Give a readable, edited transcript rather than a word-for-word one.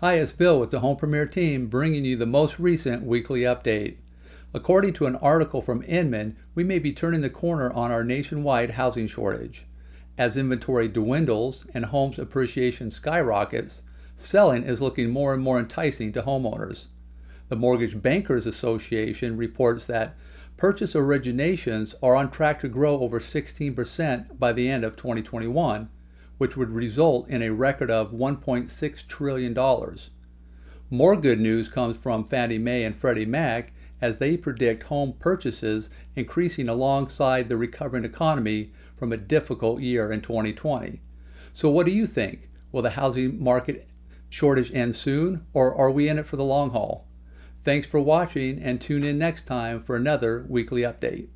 Hi, it's Bill with the Home Premier team bringing you the most recent weekly update. According to an article from Inman, we may be turning the corner on our nationwide housing shortage. As inventory dwindles and homes appreciation skyrockets, selling is looking more and more enticing to homeowners. The Mortgage Bankers Association reports that purchase originations are on track to grow over 16% by the end of 2021, which would result in a record of $1.6 trillion. More good news comes from Fannie Mae and Freddie Mac as they predict home purchases increasing alongside the recovering economy from a difficult year in 2020. So what do you think? Will the housing market shortage end soon, or are we in it for the long haul? Thanks for watching, and tune in next time for another weekly update.